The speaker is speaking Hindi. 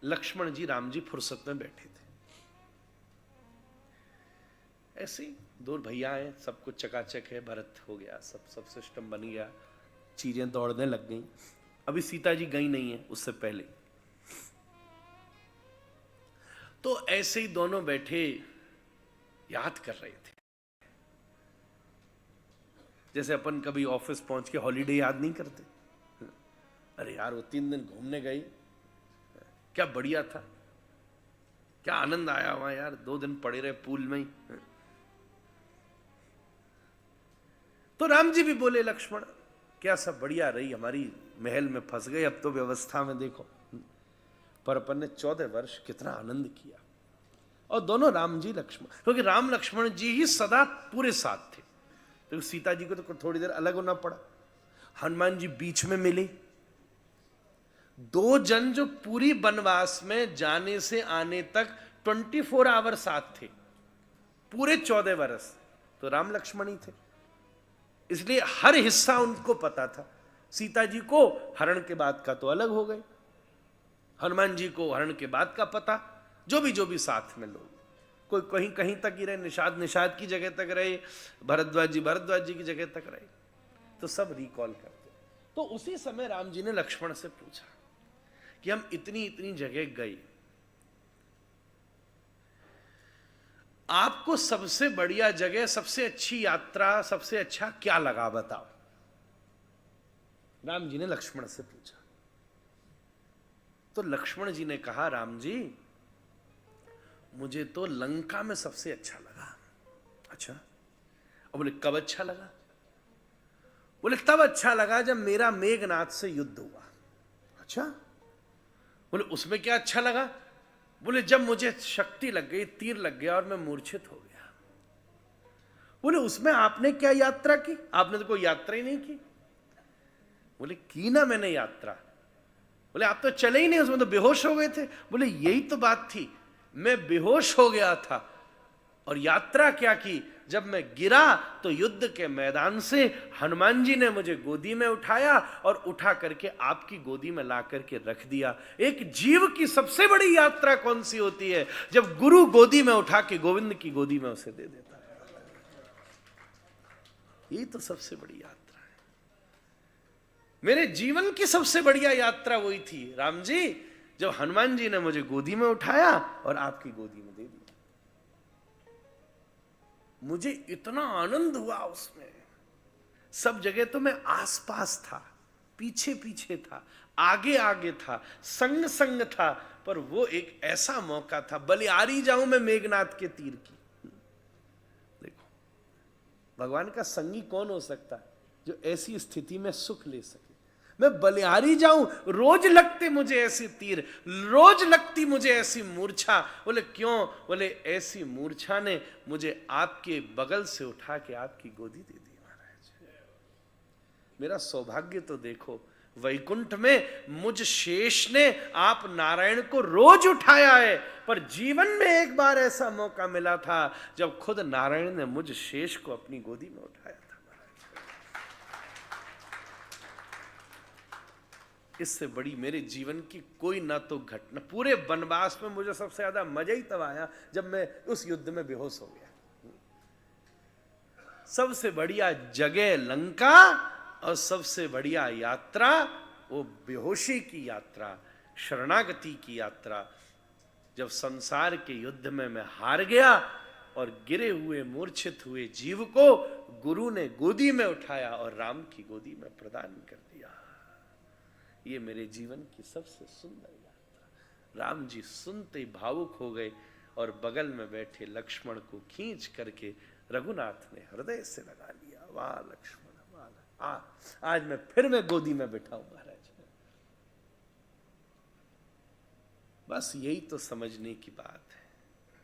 लक्ष्मण जी राम जी फुर्सत में बैठे थे। ऐसे ही दो भैया हैं, सब कुछ चकाचक है, भरत हो गया, सब सिस्टम बन गया, चीजें दौड़ने लग गई। अभी सीता जी गई नहीं है, उससे पहले तो ऐसे ही दोनों बैठे याद कर रहे थे। जैसे अपन कभी ऑफिस पहुंच के हॉलीडे याद नहीं करते, अरे यार वो 3 दिन घूमने गई, क्या बढ़िया था, क्या आनंद आया वहां यार, 2 दिन पड़े रहे पूल में ही। तो राम जी भी बोले लक्ष्मण क्या सब बढ़िया रही, हमारी महल में फंस गए, अब तो व्यवस्था में देखो, पर अपन ने 14 वर्ष कितना आनंद किया। और दोनों राम जी लक्ष्मण, क्योंकि राम लक्ष्मण जी ही सदा पूरे साथ थे, तो सीता जी को तो थोड़ी देर अलग होना पड़ा। हनुमान जी बीच में मिले, 2 जन जो पूरी वनवास में जाने से आने तक 24 आवर साथ थे, पूरे 14 वर्ष तो राम लक्ष्मण ही थे, इसलिए हर हिस्सा उनको पता था। सीता जी को हरण के बाद का तो अलग हो गए, हनुमान जी को हरण के बाद का पता, जो भी साथ में लोग, कोई कहीं कहीं तक ही रहे, निषाद की जगह तक रहे, भरद्वाज जी की जगह तक रहे, तो सब रिकॉल करते। तो उसी समय राम जी ने लक्ष्मण से पूछा कि हम इतनी जगह गए, आपको सबसे बढ़िया जगह, सबसे अच्छी यात्रा, सबसे अच्छा क्या लगा बताओ। राम जी ने लक्ष्मण से पूछा, तो लक्ष्मण जी ने कहा राम जी मुझे तो लंका में सबसे अच्छा लगा। अच्छा, और बोले कब अच्छा लगा? बोले तब अच्छा लगा जब मेरा मेघनाद से युद्ध हुआ। अच्छा, बोले उसमें क्या अच्छा लगा? बोले जब मुझे शक्ति लग गई, तीर लग गया और मैं मूर्छित हो गया। बोले उसमें आपने क्या यात्रा की? आपने तो कोई यात्रा ही नहीं की। बोले की ना मैंने यात्रा। बोले आप तो चले ही नहीं, उसमें तो बेहोश हो गए थे। बोले यही तो बात थी, मैं बेहोश हो गया था और यात्रा क्या की, जब मैं गिरा तो युद्ध के मैदान से हनुमान जी ने मुझे गोदी में उठाया और उठा करके आपकी गोदी में ला करके रख दिया। एक जीव की सबसे बड़ी यात्रा कौन सी होती है? जब गुरु गोदी में उठा के गोविंद की गोदी में उसे दे देता है। यही तो सबसे बड़ी यात्रा है। मेरे जीवन की सबसे बढ़िया यात्रा वही थी राम जी, जब हनुमान जी ने मुझे गोदी में उठाया और आपकी गोदी में दे दिया। मुझे इतना आनंद हुआ उसमें, सब जगह तो मैं आसपास था, पीछे पीछे था, आगे आगे था, संग संग था, पर वो एक ऐसा मौका था, बलिहारी जाऊं मैं मेघनाद के तीर की। देखो भगवान का संगी कौन हो सकता है जो ऐसी स्थिति में सुख ले सके। मैं बलिहारी जाऊं, रोज लगते मुझे ऐसी तीर, रोज लगती मुझे ऐसी मूर्छा। बोले क्यों? बोले ऐसी मूर्छा ने मुझे आपके बगल से उठा के आपकी गोदी दे दी महाराज। मेरा सौभाग्य तो देखो, वैकुंठ में मुझ शेष ने आप नारायण को रोज उठाया है, पर जीवन में एक बार ऐसा मौका मिला था जब खुद नारायण ने मुझ शेष को अपनी गोदी में उठाया था। इससे बड़ी मेरे जीवन की कोई ना तो घटना, पूरे वनवास में मुझे सबसे ज्यादा मजा ही तब आया जब मैं उस युद्ध में बेहोश हो गया। सबसे बढ़िया जगह लंका और सबसे बढ़िया यात्रा वो बेहोशी की यात्रा, शरणागति की यात्रा। जब संसार के युद्ध में मैं हार गया और गिरे हुए मूर्छित हुए जीव को गुरु ने गोदी में उठाया और राम की गोदी में प्रदान कर दिया। ये मेरे जीवन की सबसे सुंदर यात्रा। राम जी सुनते ही भावुक हो गए और बगल में बैठे लक्ष्मण को खींच करके रघुनाथ ने हृदय से लगा लिया। वाह लक्ष्मण वाह, आज मैं गोदी में बैठा हूं महाराज। बस यही तो समझने की बात